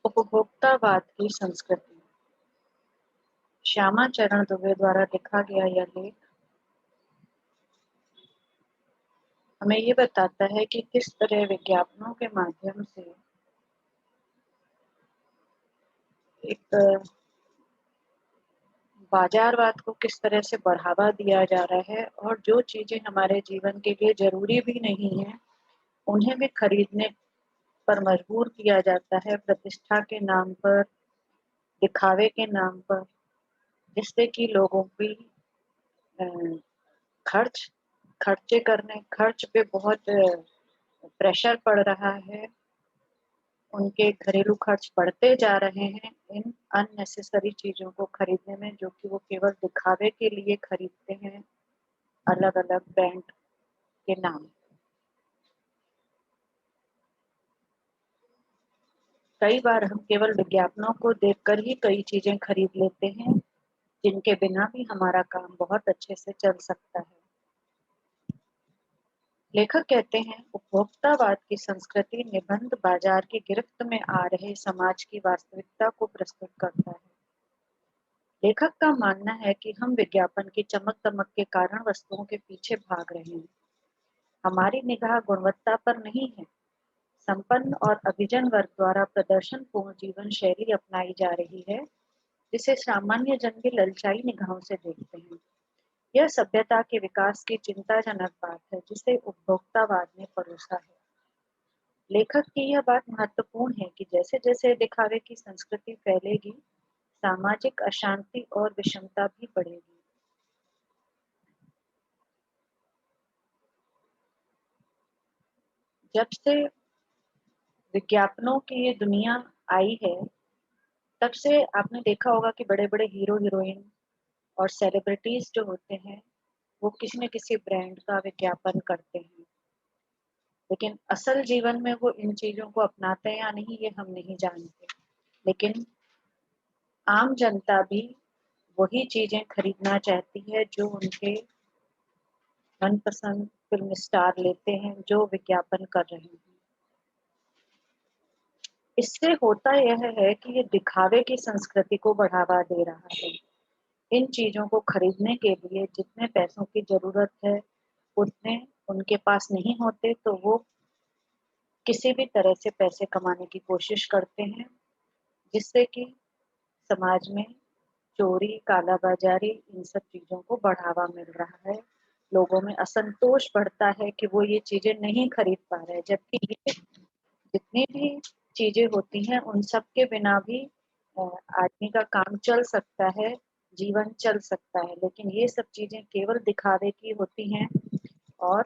उपभोक्तावाद की संस्कृति। श्यामा चरण दुबे द्वारा लिखा गया यह लेख हमें ये बताता है कि किस तरह विज्ञापनों के माध्यम से एक बाजारवाद को किस तरह से बढ़ावा दिया जा रहा है और जो चीजें हमारे जीवन के लिए जरूरी भी नहीं है उन्हें भी खरीदने पर मजबूर किया जाता है, प्रतिष्ठा के नाम पर, दिखावे के नाम पर, जिससे कि लोगों की अ, खर्च खर्च पे बहुत प्रेशर पड़ रहा है। उनके घरेलू खर्च बढ़ते जा रहे हैं इन अननेसेसरी चीज़ों को खरीदने में, जो कि वो केवल दिखावे के लिए खरीदते हैं, अलग-अलग ब्रांड के नाम। कई बार हम केवल विज्ञापनों को देखकर ही कई चीज़ें खरीद लेते हैं, जिनके बिना भी हमारा काम बहुत अच्छे से चल सकता है। लेखक कहते हैं, उपभोक्तावाद की संस्कृति निबंध बाजार की गिरफ्त में आ रहे समाज की वास्तविकता को प्रस्तुत करता है। लेखक का मानना है कि हम विज्ञापन की चमक-दमक के कारण वस्तुओं के पीछे भाग रहे हैं। हमारी निगाह गुणवत्ता पर नहीं है। संपन्न और अभिजन वर्ग द्वारा प्रदर्शनपूर्ण जीवन शैली अपनाई जा रही है, जिसे सामान्य जन भी ललचाई निगाहों से देखते हैं। यह सभ्यता के विकास की चिंताजनक बात है, जिसे उपभोक्तावाद ने परोसा है। लेखक की यह बात महत्वपूर्ण है कि जैसे-जैसे दिखावे की संस्कृति फैलेगी, सामाजिक अशांति और विषमता भी बढ़ेगी। जब से विज्ञापनों की ये दुनिया आई है, तब से आपने देखा होगा कि बड़े-बड़े हीरो-हीरोइन और सेलिब्रिटीज़ जो होते हैं, वो किसी न किसी ब्रांड का विज्ञापन करते हैं। लेकिन असल जीवन में वो इन चीज़ों को अपनाते हैं या नहीं, ये हम नहीं जानते। लेकिन आम जनता भी वही चीज़ें खरीदना चाहती है, जो उनके मनपसंद फ़िल्म स्टार लेते हैं, जो विज्ञापन कर रहे हैं। इससे होता यह है कि ये दिखावे की संस्कृति को बढ़ावा दे रहा है। इन चीज़ों को खरीदने के लिए जितने पैसों की ज़रूरत है, उतने उनके पास नहीं होते, तो वो किसी भी तरह से पैसे कमाने की कोशिश करते हैं, जिससे कि समाज में चोरी, कालाबाज़ारी, इन सब चीज़ों को बढ़ावा मिल रहा है। लोगों में असंतोष बढ़ता है कि वो ये चीज़ें नहीं खरीद पा रहे हैं, जबकि ये जितनी भी चीज़ें होती हैं, उन सब के बिना भी अ, आदमी का काम चल सकता है, जीवन चल सकता है। लेकिन ये सब चीज़ें केवल दिखावे की होती हैं और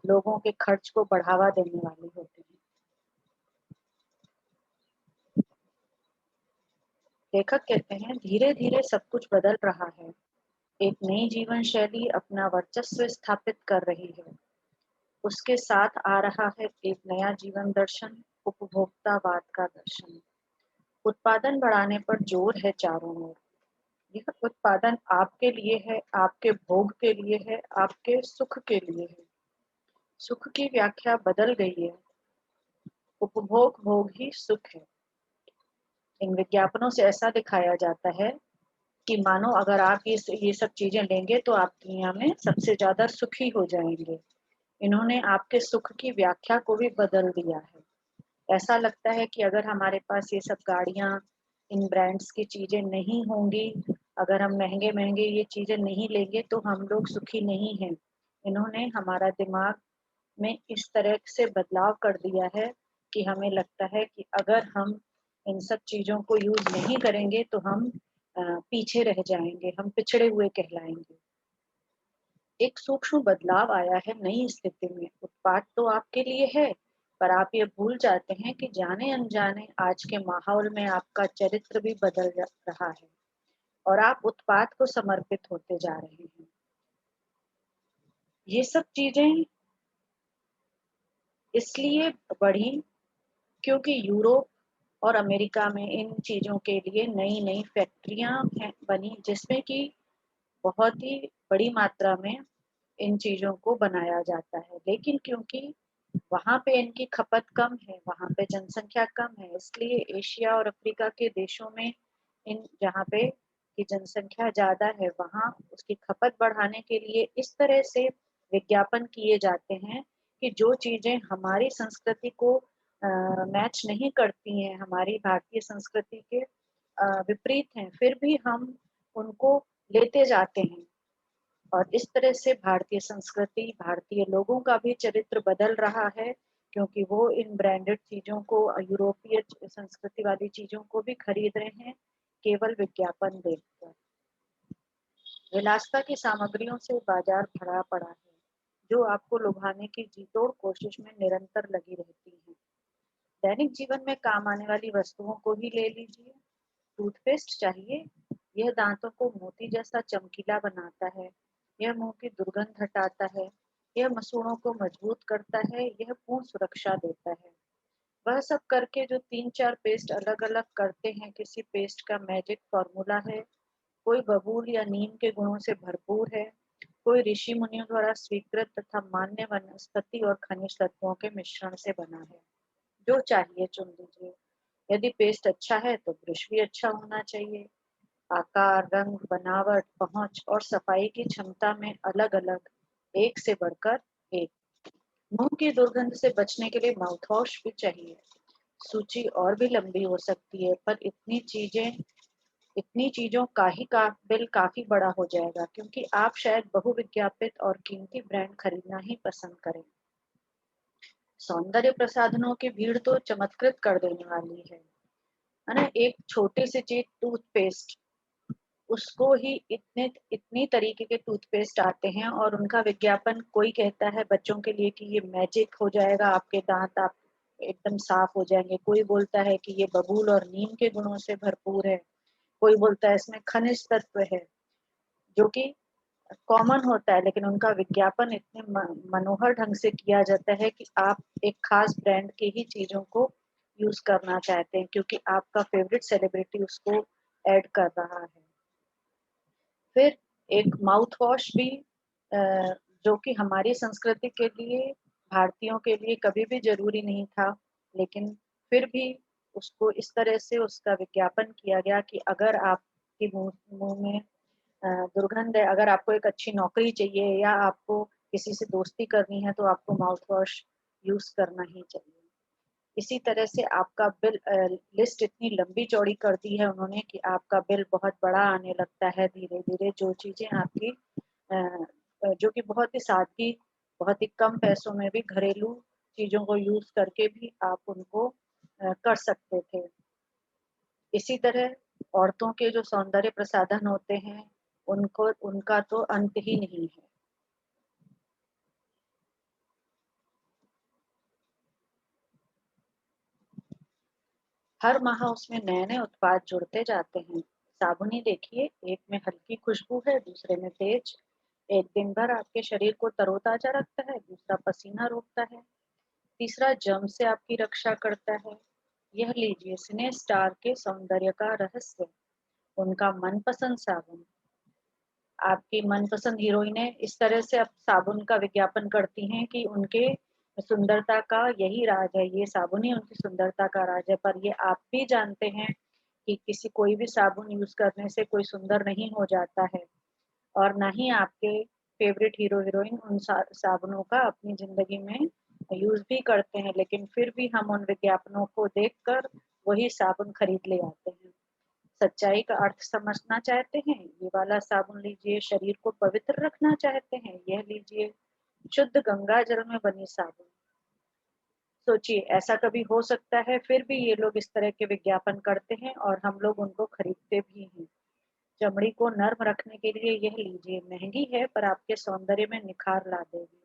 लोगों के खर्च को बढ़ावा देने वाली होती हैं। लेखक कहते हैं, धीरे-धीरे सब कुछ बदल रहा है। एक नई जीवन शैली अपना वर्चस्व स्थापित कर रही है। उसके साथ आ रहा है एक नया जीवन दर्शन, उपभोक्तावाद का दर्शन। उत्पादन बढ़ाने पर जोर है चारों ओर। यह उत्पादन आपके लिए है, आपके भोग के लिए है, आपके सुख के लिए है। सुख की व्याख्या बदल गई है। उपभोग भोग ही सुख है। इन विज्ञापनों से ऐसा दिखाया जाता है कि मानो अगर आप ये सब चीजें लेंगे तो आप दुनिया में सबसे ज्यादा सुखी हो जाएंगे। इन्होंने आपके सुख की व्याख्या को भी बदल दिया है। ऐसा लगता है कि अगर हमारे पास ये सब गाड़ियाँ, इन ब्रांड्स की चीज़ें नहीं होंगी, अगर हम महँगे-महँगे ये चीज़ें नहीं लेंगे तो हम लोग सुखी नहीं हैं। इन्होंने हमारा दिमाग में इस तरह से बदलाव कर दिया है कि हमें लगता है कि अगर हम इन सब चीज़ों को यूज़ नहीं करेंगे तो हम पीछे रह जाएँगे, हम पिछड़े हुए कहलाएँगे। एक सूक्ष्म बदलाव आया है नई स्थिति में। उत्पाद तो आपके लिए है, पर आप ये भूल जाते हैं कि जाने-अनजाने आज के माहौल में आपका चरित्र भी बदल रहा है और आप उत्पाद को समर्पित होते जा रहे हैं। ये सब चीज़ें इसलिए बढ़ी क्योंकि यूरोप और अमेरिका में इन चीज़ों के लिए नई-नई फैक्ट्रियाँ हैं बनी, जिसमें कि बहुत ही बड़ी मात्रा में इन चीज़ों को बनाया जाता है। लेकिन क्योंकि वहाँ पे इनकी खपत कम है, वहाँ पे जनसंख्या कम है, इसलिए एशिया और अफ्रीका के देशों में इन जहाँ पे की जनसंख्या ज़्यादा है, वहाँ उसकी खपत बढ़ाने के लिए इस तरह से विज्ञापन किए जाते हैं कि जो चीज़ें हमारी संस्कृति को मैच नहीं करती हैं, हमारी भारतीय संस्कृति के विपरीत हैं, फिर भी हम उनको लेते जाते हैं। और इस तरह से भारतीय संस्कृति, भारतीय लोगों का भी चरित्र बदल रहा है क्योंकि वो इन ब्रांडेड चीज़ों को यूरोपीय संस्कृति वाली चीज़ों को भी खरीद रहे हैं, केवल विज्ञापन देखकर। विलासिता की सामग्रियों से बाजार भरा पड़ा है, जो आपको लुभाने की जी-तोड़ कोशिश में निरंतर लगी रहती हैं। दैनिक जीवन में काम आने वाली वस्तुओं को ही ले लीजिए। टूथपेस्ट चाहिए? यह दांतों को मोती जैसा चमकीला बनाता है, यह मुंह की दुर्गंध हटाता है, यह मसूड़ों को मजबूत करता है, यह पूर्ण सुरक्षा देता है। वह सब करके जो 3-4 पेस्ट अलग-अलग करते हैं, किसी पेस्ट का मैजिक फॉर्मूला है, कोई बबूल या नीम के गुणों से भरपूर है, कोई ऋषि मुनियों द्वारा स्वीकृत तथा मान्य वनस्पति और खनिज तत्वों के मिश्रण से बना है। जो चाहिए चुन लीजिए। यदि पेस्ट अच्छा है तो ब्रश भी अच्छा होना चाहिए। आकार, रंग, बनावट, पहुंच और सफाई की क्षमता में अलग-अलग, एक से बढ़कर एक। मुंह की दुर्गंध से बचने के लिए माउथवॉश भी चाहिए। सूची और भी लंबी हो सकती है, पर इतनी चीजों का ही बिल काफी बड़ा हो जाएगा क्योंकि आप शायद बहुविज्ञापित और कीमती ब्रांड खरीदना ही पसंद करें। सौंदर्य प्रसाधनों की भीड़ तो चमत्कृत कर देने वाली है ना? एक छोटी सी चीज टूथपेस्ट, उसको ही इतनी तरीके के टूथपेस्ट आते हैं और उनका विज्ञापन कोई कहता है बच्चों के लिए कि ये मैजिक हो जाएगा, आपके दांत आप एकदम साफ हो जाएंगे। कोई बोलता है कि ये बबूल और नीम के गुणों से भरपूर है। कोई बोलता है इसमें खनिज तत्व है, जो कि कॉमन होता है, लेकिन उनका विज्ञापन इतने मनोहर ढंग से किया जाता है कि आप एक खास ब्रांड की ही चीजों को यूज करना चाहते हैं क्योंकि आपका फेवरेट सेलिब्रिटी उसको ऐड कर रहा है। फिर एक माउथ वॉश भी अ, जो कि हमारी संस्कृति के लिए, भारतीयों के लिए कभी भी ज़रूरी नहीं था, लेकिन फिर भी उसको इस तरह से उसका विज्ञापन किया गया कि अगर आपके मुँह मुँह में दुर्गंध है, अगर आपको एक अच्छी नौकरी चाहिए या आपको किसी से दोस्ती करनी है, तो आपको माउथ वॉश यूज़ करना ही चाहिए। इसी तरह से आपका लिस्ट इतनी लंबी-चौड़ी कर दी है उन्होंने कि आपका बिल बहुत बड़ा आने लगता है धीरे-धीरे, जो चीज़ें आपकी जो कि बहुत ही सादगी, बहुत ही कम पैसों में भी घरेलू चीज़ों को यूज़ करके भी आप उनको कर सकते थे। इसी तरह औरतों के जो सौंदर्य प्रसाधन होते हैं, उनको उनका तो अंत ही नहीं है। हर माह उसमें नए-नए उत्पाद जुड़ते जाते हैं। साबुन ही देखिए, एक में हल्की खुशबू है, दूसरे में तेज। एक दिन भर आपके शरीर को तरोताजा रखता है, दूसरा पसीना रोकता है, तीसरा जर्म से आपकी रक्षा करता है। यह लीजिए सिने स्टार के सौंदर्य का रहस्य, उनका मनपसंद साबुन। आपकी मनपसंद हीरोइनें इस तरह से अब साबुन का विज्ञापन करती हैं कि उनके सुंदरता का यही राज है, ये साबुन ही उनकी सुंदरता का राज है। पर ये आप भी जानते हैं कि किसी कोई भी साबुन यूज़ करने से कोई सुंदर नहीं हो जाता है और ना ही आपके फेवरेट हीरो-हीरोइन उन साबुनों का अपनी ज़िंदगी में यूज़ भी करते हैं, लेकिन फिर भी हम उन विज्ञापनों को देखकर वही साबुन खरीद ले आते हैं। सच्चाई का अर्थ समझना चाहते हैं, ये वाला साबुन लीजिए। शरीर को पवित्र रखना चाहते हैं, यह लीजिए। शुद्ध गंगा जल में बनी साबुन। सोचिए ऐसा कभी हो सकता है? फिर भी ये लोग इस तरह के विज्ञापन करते हैं और हम लोग उनको खरीदते भी हैं। चमड़ी को नर्म रखने के लिए यह लीजिए। महंगी है पर आपके सौंदर्य में निखार ला देगी।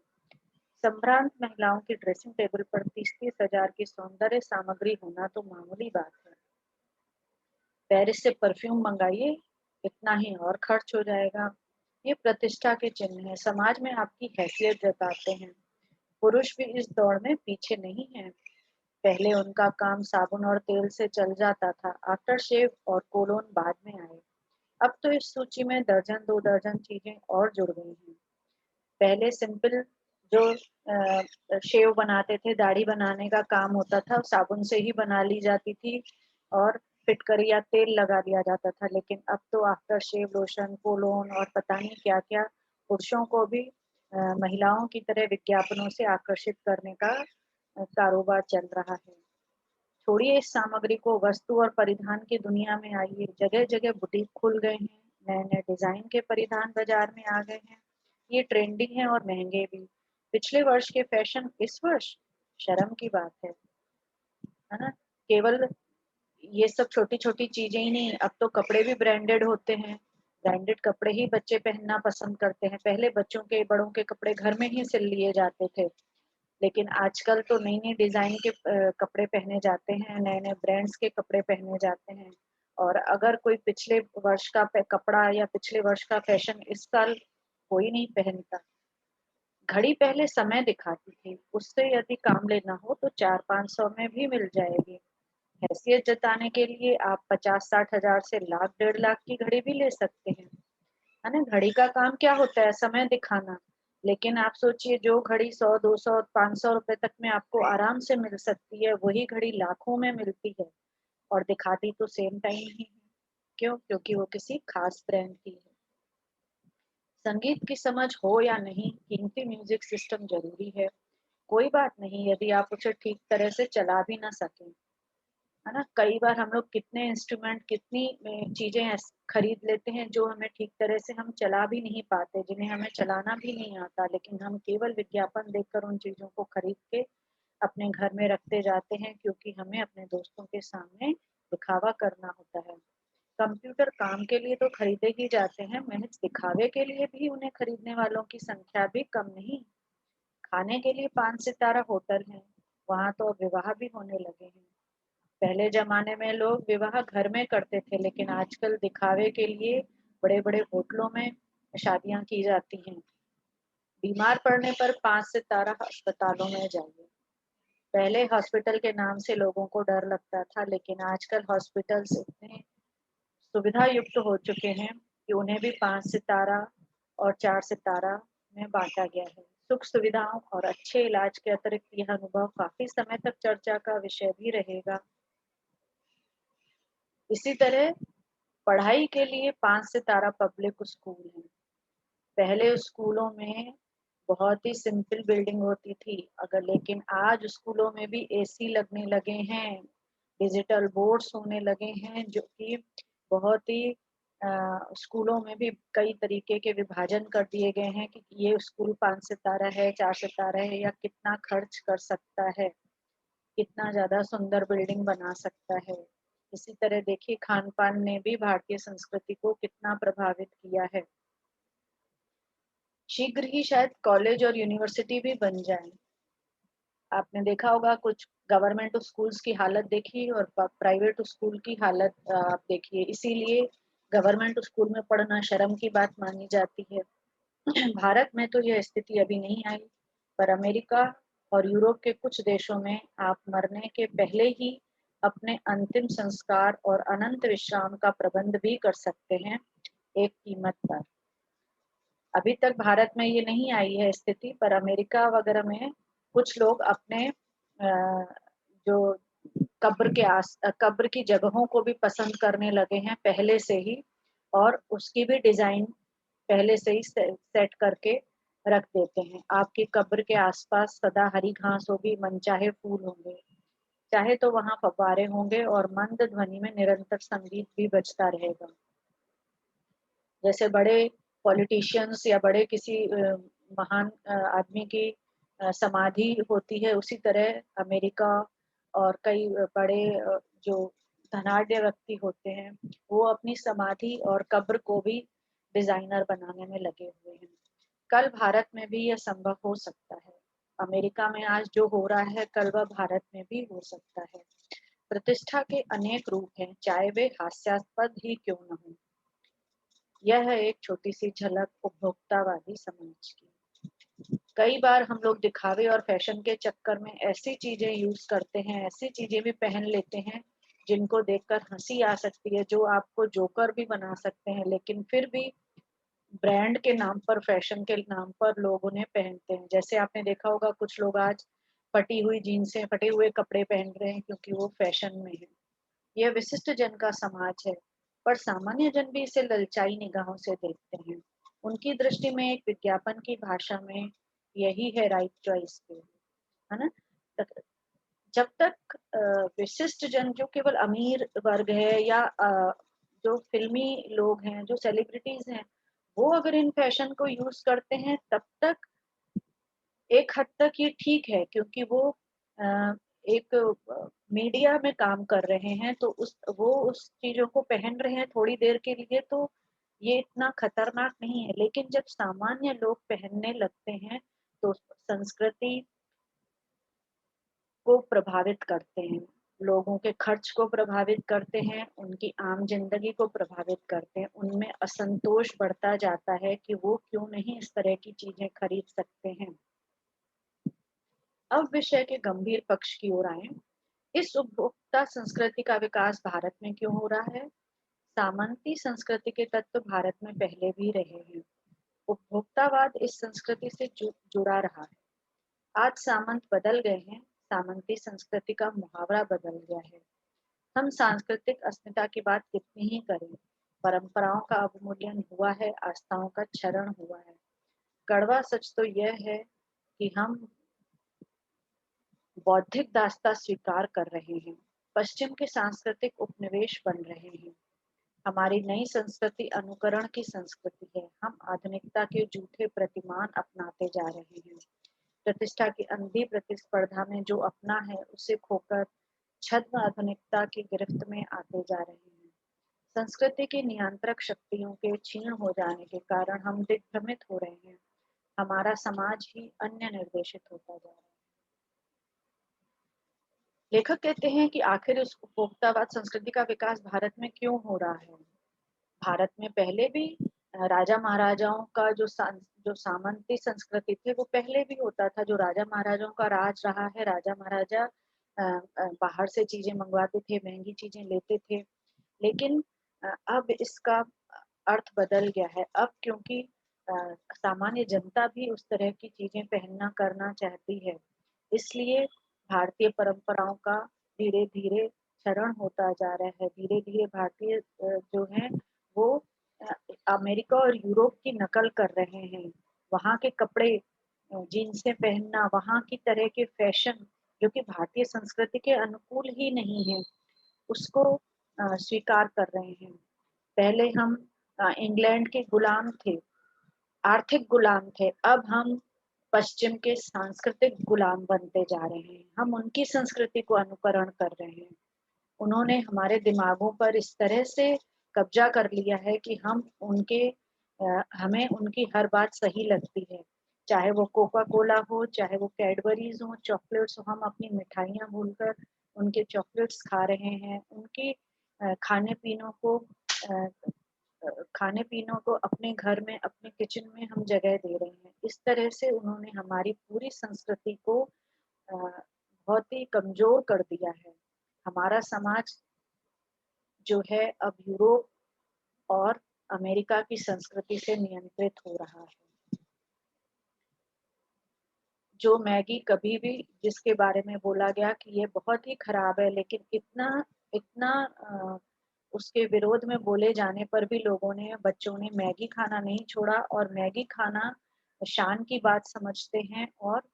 संभ्रांत महिलाओं की ड्रेसिंग टेबल पर 30-30 हजार की सौंदर्य सामग्री होना तो मामूली बात है। पेरिस से परफ्यूम मंगाइए, इतना ही और खर्च हो जाएगा। ये प्रतिष्ठा के चिन्ह है, समाज में आपकी हैसियत जताते हैं। पुरुष भी इस दौड़ में पीछे नहीं है। पहले उनका काम साबुन और तेल से चल जाता था, आफ्टर शेव और कोलोन बाद में आए। अब तो इस सूची में दर्जन 2 दर्जन चीजें और जुड़ गई हैं। पहले सिंपल जो शेव बनाते थे, दाढ़ी बनाने का काम होता था, साबुन से ही बना ली जाती थी और फिटकरी या तेल लगा दिया जाता था। लेकिन अब तो आफ्टर शेव लोशन, कोलोन और पता नहीं क्या-क्या पुरुषों को भी महिलाओं की तरह विज्ञापनों से आकर्षित करने का कारोबार चल रहा है। छोड़िए इस सामग्री को, वस्तु और परिधान की दुनिया में आइए। जगह-जगह बुटीक खुल गए हैं, नए-नए डिजाइन के परिधान बाजार में आ गए हैं। ये ट्रेंडिंग है और महंगे भी। पिछले वर्ष के फैशन इस वर्ष शर्म की बात है ना? केवल ये सब छोटी-छोटी चीजें ही नहीं, अब तो कपड़े भी ब्रांडेड होते हैं। ब्रांडेड कपड़े ही बच्चे पहनना पसंद करते हैं। पहले बच्चों के, बड़ों के कपड़े घर में ही सिल लिए जाते थे। लेकिन आजकल तो नई-नई डिज़ाइन के कपड़े पहने जाते हैं, नए-नए ब्रांड्स के कपड़े पहने जाते हैं। और अगर कोई पिछले वर्ष का कपड़ा या पिछले वर्ष का फैशन इस साल कोई नहीं पहनता। घड़ी पहले समय दिखाती थी, उससे यदि काम लेना हो तो 4-500 में भी मिल जाएगी। हैसियत जताने के लिए आप 50-60 हज़ार से लाख, 1.5 लाख की घड़ी भी ले सकते हैं। है ना? घड़ी का काम क्या होता है? समय दिखाना। लेकिन आप सोचिए, जो घड़ी 100, 200, 500 रुपए तक में आपको आराम से मिल सकती है, वही घड़ी लाखों में मिलती है और दिखाती तो सेम टाइम ही है। क्यों? क्योंकि वो किसी खास ब्रांड की है। संगीत की समझ हो या नहीं, कीमती म्यूजिक सिस्टम जरूरी है। कोई बात नहीं यदि आप उसे ठीक तरह से चला भी ना सकें। है ना? कई बार हम लोग कितने इंस्ट्रूमेंट, कितनी चीजें खरीद लेते हैं जो हमें ठीक तरह से हम चला भी नहीं पाते, जिन्हें हमें चलाना भी नहीं आता, लेकिन हम केवल विज्ञापन देखकर उन चीजों को खरीद के अपने घर में रखते जाते हैं, क्योंकि हमें अपने दोस्तों के सामने दिखावा करना होता है। कंप्यूटर काम के लिए तो खरीदे ही जाते हैं, महज दिखावे के लिए भी उन्हें खरीदने वालों की संख्या भी कम नहीं। खाने के लिए 5 सितारा होटल हैं, वहां तो अब विवाह भी होने लगे हैं। पहले जमाने में लोग विवाह घर में करते थे, लेकिन आजकल दिखावे के लिए बड़े-बड़े होटलों में शादियां की जाती हैं। बीमार पड़ने पर 5 सितारा अस्पतालों में जाइए। पहले हॉस्पिटल के नाम से लोगों को डर लगता था, लेकिन आजकल हॉस्पिटल्स इतने सुविधा युक्त हो चुके हैं कि उन्हें भी 5 सितारा और 4 सितारा में बांटा गया है। सुख सुविधाओं और अच्छे इलाज के अतिरिक्त यह अनुभव काफी समय तक चर्चा का विषय भी रहेगा। इसी तरह पढ़ाई के लिए 5 सितारा पब्लिक स्कूल हैं। पहले स्कूलों में बहुत ही सिंपल बिल्डिंग होती थी, अगर लेकिन आज स्कूलों में भी एसी लगने लगे हैं, डिजिटल बोर्ड्स होने लगे हैं, जो कि बहुत ही स्कूलों में भी कई तरीके के विभाजन कर दिए गए हैं कि ये स्कूल 5 सितारा है, 4 सितारा है, या कितना खर्च कर सकता है, कितना ज्यादा सुंदर बिल्डिंग बना सकता है। इसी तरह देखिए, खान पान ने भी भारतीय संस्कृति को कितना प्रभावित किया है। शीघ्र ही शायद कॉलेज और यूनिवर्सिटी भी बन जाए। आपने देखा होगा कुछ गवर्नमेंट स्कूल्स की हालत देखी और प्राइवेट स्कूल की हालत आप देखिए। इसीलिए गवर्नमेंट स्कूल में पढ़ना शर्म की बात मानी जाती है। भारत में तो यह स्थिति अभी नहीं आई, पर अमेरिका और यूरोप के कुछ देशों में आप मरने के पहले ही अपने अंतिम संस्कार और अनंत विश्राम का प्रबंध भी कर सकते हैं, एक कीमत पर। अभी तक भारत में ये नहीं आई है स्थिति, पर अमेरिका वगैरह में कुछ लोग अपने जो कब्र की जगहों को भी पसंद करने लगे हैं पहले से ही, और उसकी भी डिजाइन पहले से ही सेट करके रख देते हैं। आपकी कब्र के आसपास सदा हरी घास होगी, मनचाहे फूल होंगे, चाहे तो वहां फव्वारे होंगे और मंद ध्वनि में निरंतर संगीत भी बजता रहेगा। जैसे बड़े पॉलिटिशियंस या बड़े किसी महान आदमी की समाधि होती है, उसी तरह अमेरिका और कई बड़े जो धनाढ्य व्यक्ति होते हैं, वो अपनी समाधि और कब्र को भी डिजाइनर बनाने में लगे हुए हैं। कल भारत में भी यह संभव हो सकता है। अमेरिका में आज जो हो रहा है, कल वह भारत में भी हो सकता है। प्रतिष्ठा के अनेक रूप हैं, चाहे वे हास्यास्पद ही क्यों न हो। यह है एक छोटी सी झलक उपभोक्तावादी समाज की। कई बार हम लोग दिखावे और फैशन के चक्कर में ऐसी चीजें यूज करते हैं, ऐसी चीजें भी पहन लेते हैं जिनको देखकर हंसी आ सकती है, जो आपको जोकर भी बना सकते हैं, लेकिन फिर भी ब्रांड के नाम पर, फैशन के नाम पर लोग उन्हें पहनते हैं। जैसे आपने देखा होगा कुछ लोग आज फटी हुई जीन्सें, फटे हुए कपड़े पहन रहे हैं क्योंकि वो फैशन में है। यह विशिष्ट जन का समाज है, पर सामान्य जन भी इसे ललचाई निगाहों से देखते हैं। उनकी दृष्टि में एक विज्ञापन की भाषा में यही है राइट चॉइस पे, है ना? जब तक विशिष्ट जन जो केवल अमीर वर्ग है या जो फिल्मी लोग हैं, जो सेलिब्रिटीज हैं, वो अगर इन फैशन को यूज करते हैं तब तक एक हद तक ये ठीक है, क्योंकि वो अ, एक मीडिया में काम कर रहे हैं, तो उस चीजों को पहन रहे हैं थोड़ी देर के लिए, तो ये इतना खतरनाक नहीं है। लेकिन जब सामान्य लोग पहनने लगते हैं तो संस्कृति को प्रभावित करते हैं, लोगों के खर्च को प्रभावित करते हैं, उनकी आम जिंदगी को प्रभावित करते हैं। उनमें असंतोष बढ़ता जाता है कि वो क्यों नहीं इस तरह की चीजें खरीद सकते हैं। अब विषय के गंभीर पक्ष की ओर आए। इस उपभोक्ता संस्कृति का विकास भारत में क्यों हो रहा है? सामंती संस्कृति के तत्व भारत में पहले भी रहे हैं। उपभोक्तावाद इस संस्कृति से जुड़ा रहा है। आज सामंत बदल गए हैं, सामंती संस्कृति का मुहावरा बदल गया है। हम सांस्कृतिक अस्मिता की बात कितनी ही करें, परंपराओं का अवमूल्यन हुआ है, आस्थाओं का क्षरण हुआ है। कड़वा सच तो यह है कि हम बौद्धिक दास्ता स्वीकार कर रहे हैं, पश्चिम के सांस्कृतिक उपनिवेश बन रहे हैं। हमारी नई संस्कृति अनुकरण की संस्कृति है। हम आधुनिकता के झूठे प्रतिमान अपनाते जा रहे हैं। प्रतिष्ठा की अंधी प्रतिस्पर्धा में जो अपना है उसे खोकर छद्म आधुनिकता की गिरफ्त में आते जा रहे हैं। संस्कृति की नियंत्रक शक्तियों के क्षीण हो जाने के कारण हम दिग्भ्रमित हो रहे हैं। हमारा समाज ही अन्य निर्देशित होता जा रहा है। लेखक कहते हैं कि आखिर इस उपभोक्तावाद संस्कृति का विकास भारत में क्यों हो रहा है? भारत में पहले भी राजा महाराजाओं का जो सामंती संस्कृति थी वो पहले भी होता था। जो राजा महाराजाओं का राज रहा है, राजा महाराजा बाहर से चीजें मंगवाते थे, महंगी चीजें लेते थे। लेकिन अब इसका अर्थ बदल गया है। अब क्योंकि सामान्य जनता भी उस तरह की चीजें पहनना करना चाहती है, इसलिए भारतीय परंपराओं का धीरे धीरे क्षरण होता जा रहा है। धीरे धीरे भारतीय जो है वो अ, अमेरिका और यूरोप की नकल कर रहे हैं। वहाँ के कपड़े, जीन्सें पहनना, वहाँ की तरह के फैशन जो कि भारतीय संस्कृति के अनुकूल ही नहीं है, उसको स्वीकार कर रहे हैं। पहले हम इंग्लैंड के गुलाम थे, आर्थिक गुलाम थे। अब हम पश्चिम के सांस्कृतिक गुलाम बनते जा रहे हैं। हम उनकी संस्कृति को अनुकरण कर रहे हैं। उन्होंने हमारे दिमागों पर इस तरह से कब्जा कर लिया है कि हमें उनकी हर बात सही लगती है। चाहे वो कोका कोला हो, चाहे वो कैडबरीज हो, चॉकलेट्स हो, हम अपनी मिठाइयाँ भूलकर उनके चॉकलेट्स खा रहे हैं। उनके खाने पीनों को खाने पीनों को अपने घर में, अपने किचन में हम जगह दे रहे हैं। इस तरह से उन्होंने हमारी पूरी संस्कृति को बहुत ही कमजोर कर दिया है। हमारा समाज जो है अब यूरोप और अमेरिका की संस्कृति से नियंत्रित हो रहा है। जो मैगी कभी भी, जिसके बारे में बोला गया कि ये बहुत ही खराब है, लेकिन इतना इतना उसके विरोध में बोले जाने पर भी लोगों ने, बच्चों ने मैगी खाना नहीं छोड़ा और मैगी खाना शान की बात समझते हैं। और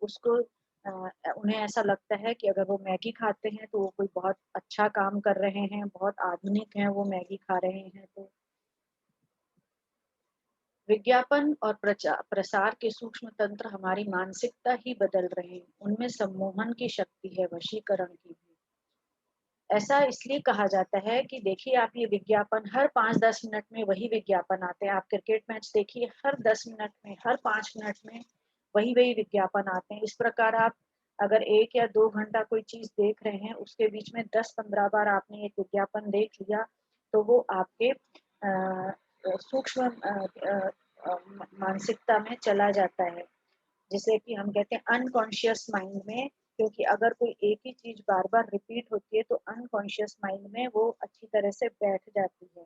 उसको उन्हें ऐसा लगता है कि अगर वो मैगी खाते हैं तो वो कोई बहुत अच्छा काम कर रहे हैं, बहुत आधुनिक हैं, वो मैगी खा रहे हैं। तो विज्ञापन और प्रसार के सूक्ष्म तंत्र हमारी मानसिकता ही बदल रहे हैं। उनमें सम्मोहन की शक्ति है, वशीकरण की भी। ऐसा इसलिए कहा जाता है कि देखिए, आप ये विज्ञापन हर 5-10 मिनट में वही विज्ञापन आते हैं। आप क्रिकेट मैच देखिए, हर 10 मिनट में, हर 5 मिनट में वही वही विज्ञापन आते हैं। इस प्रकार आप अगर 1 या 2 घंटा कोई चीज देख रहे हैं, उसके बीच में 10-15 बार आपने एक विज्ञापन देख लिया, तो वो आपके सूक्ष्म मानसिकता में चला जाता है, जिसे कि हम कहते हैं अनकॉन्शियस माइंड में। क्योंकि अगर कोई एक ही चीज बार बार रिपीट होती है तो अनकॉन्शियस माइंड में वो अच्छी तरह से बैठ जाती है।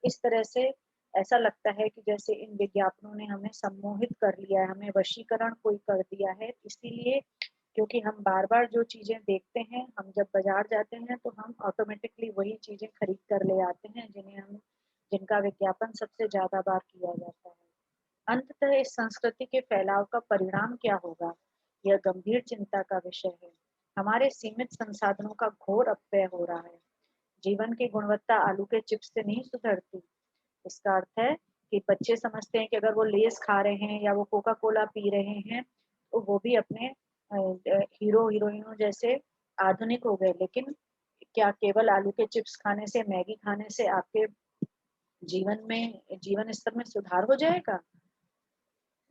इस तरह से ऐसा लगता है कि जैसे इन विज्ञापनों ने हमें सम्मोहित कर लिया है, हमें वशीकरण कोई कर दिया है। इसीलिए क्योंकि हम बार-बार जो चीज़ें देखते हैं, हम जब बाज़ार जाते हैं तो हम ऑटोमेटिकली वही चीज़ें खरीद कर ले आते हैं जिनका विज्ञापन सबसे ज़्यादा बार किया जाता है। अंततः इस संस्कृति के फैलाव का परिणाम क्या होगा? यह गंभीर चिंता का विषय है। हमारे सीमित संसाधनों का घोर अपव्यय हो रहा है। जीवन की गुणवत्ता आलू के चिप्स से नहीं सुधरती। इसका अर्थ है कि बच्चे समझते हैं कि अगर वो लेज़ खा रहे हैं या वो कोका कोला पी रहे हैं, तो वो भी अपने हीरो हीरोइनों जैसे आधुनिक हो गए। लेकिन क्या केवल आलू के चिप्स खाने से, मैगी खाने से आपके जीवन स्तर में सुधार हो जाएगा?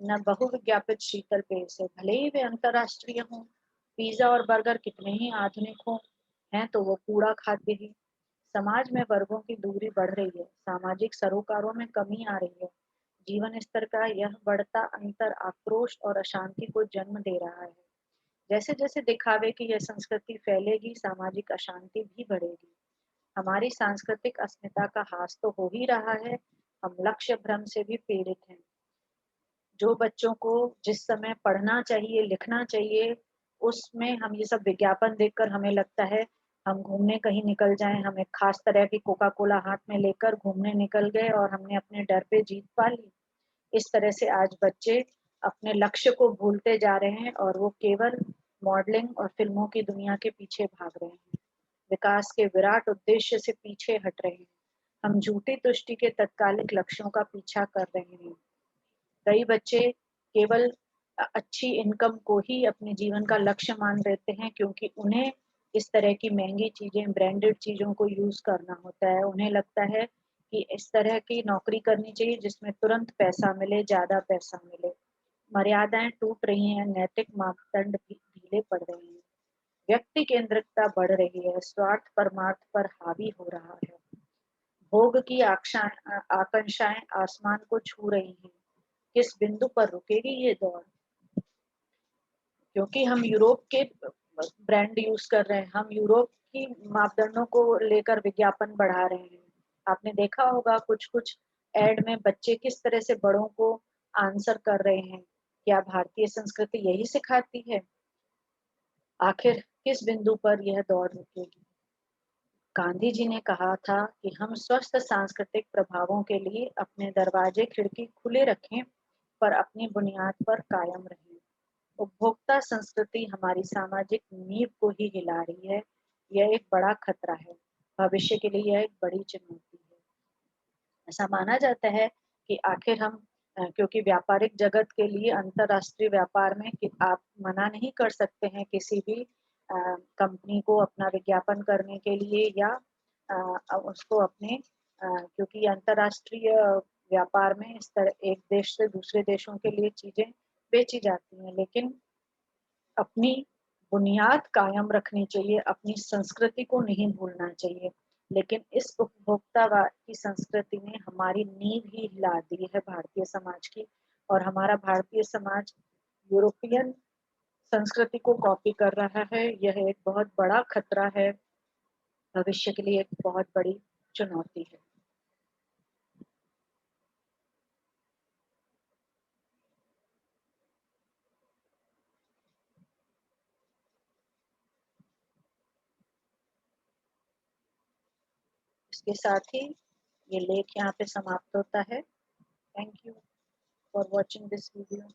न बहुविज्ञापित शीतल पेय से, भले ही वे अंतरराष्ट्रीय हों। पिज्जा और बर्गर कितने ही आधुनिक हों, हैं तो वो कूड़ा खाद्य ही। समाज में वर्गों की दूरी बढ़ रही है, सामाजिक सरोकारों में कमी आ रही है। जीवन स्तर का यह बढ़ता अंतर आक्रोश और अशांति को जन्म दे रहा है। जैसे जैसे दिखावे की यह संस्कृति फैलेगी, सामाजिक अशांति भी बढ़ेगी। हमारी सांस्कृतिक अस्मिता का ह्रास तो हो ही रहा है, हम लक्ष्य भ्रम से भी पीड़ित हैं। जो बच्चों को जिस समय पढ़ना चाहिए, लिखना चाहिए, उसमें हम ये सब विज्ञापन देखकर हमें लगता है हम घूमने कहीं निकल जाएँ, हम एक खास तरह की कोका कोला हाथ में लेकर घूमने निकल गए और हमने अपने डर पे जीत पा ली। इस तरह से आज बच्चे अपने लक्ष्य को भूलते जा रहे हैं और वो केवल मॉडलिंग और फ़िल्मों की दुनिया के पीछे भाग रहे हैं। विकास के विराट उद्देश्य से पीछे हट रहे हैं। हम झूठी तुष्टि के तत्कालिक लक्ष्यों का पीछा कर रहे हैं। कई बच्चे केवल अच्छी इनकम को ही अपने जीवन का लक्ष्य मान लेते हैं क्योंकि उन्हें इस तरह की महँगी चीज़ें, ब्रांडेड चीज़ों को यूज़ करना होता है। उन्हें लगता है कि इस तरह की नौकरी करनी चाहिए जिसमें तुरंत पैसा मिले, ज़्यादा पैसा मिले। मर्यादाएँ टूट रही हैं, नैतिक मापदंड भी ढीले पड़ रहे हैं। व्यक्ति केंद्रितता बढ़ रही है, स्वार्थ परमार्थ पर हावी हो रहा है। भोग की आकांक्षाएँ आसमान को छू रही हैं। किस बिंदु पर रुकेगी ये दौड़? क्योंकि हम यूरोप के ब्रांड यूज़ कर रहे हैं, हम यूरोप की मापदंडों को लेकर विज्ञापन बढ़ा रहे हैं। आपने देखा होगा कुछ-कुछ ऐड में बच्चे किस तरह से बड़ों को आंसर कर रहे हैं। क्या भारतीय संस्कृति यही सिखाती है? आखिर किस बिंदु पर यह दौड़ रुकेगी? गांधी जी ने कहा था कि हम स्वस्थ सांस्कृतिक प्रभावों के लिए अपने दरवाजे खिड़की खुले रखें, पर अपनी बुनियाद पर कायम रहें। उपभोक्ता संस्कृति हमारी सामाजिक नींव को ही हिला रही है। यह एक बड़ा खतरा है। भविष्य के लिए यह एक बड़ी चुनौती है। ऐसा माना जाता है कि आखिर हम क्योंकि व्यापारिक जगत के लिए अंतर्राष्ट्रीय व्यापार में कि आप मना नहीं कर सकते हैं किसी भी कंपनी को अपना विज्ञापन करने के लिए या उसको अपने क्योंकि अंतर्राष्ट्रीय व्यापार में इस तरह एक देश से दूसरे देशों के लिए चीजें बेची जाती हैं, लेकिन अपनी बुनियाद कायम रखनी चाहिए, अपनी संस्कृति को नहीं भूलना चाहिए। लेकिन इस उपभोक्तावाद की संस्कृति ने हमारी नींव ही हिला दी है भारतीय समाज की और हमारा भारतीय समाज यूरोपियन संस्कृति को कॉपी कर रहा है। यह एक बहुत बड़ा खतरा है, भविष्य के लिए एक बहुत बड़ी चुनौती है। इसके साथ ही ये लेख यहाँ पे समाप्त होता है। Thank you for watching this video.